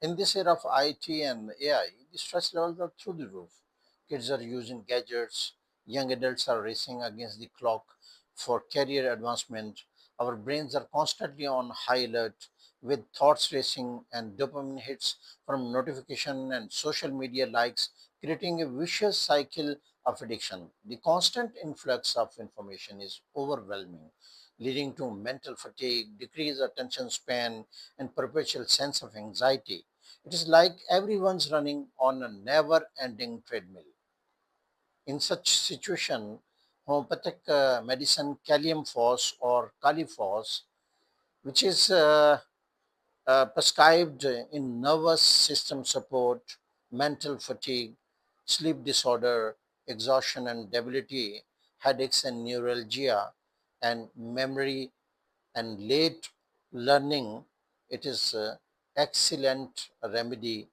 In this era of IT and AI, the stress levels are through the roof. Kids are using gadgets, young adults are racing against the clock for career advancement. Our brains are constantly on high alert with thoughts racing and dopamine hits from notification and social media likes, creating a vicious cycle of addiction. The constant influx of information is overwhelming, leading to mental fatigue, decreased attention span, and perpetual sense of anxiety. It is like everyone's running on a never ending treadmill. In such situation, homeopathic medicine, Kali Phos or Kali Phos, which is prescribed in nervous system support, mental fatigue, sleep disorder, exhaustion and debility, headaches and neuralgia, and memory and late learning. It is excellent remedy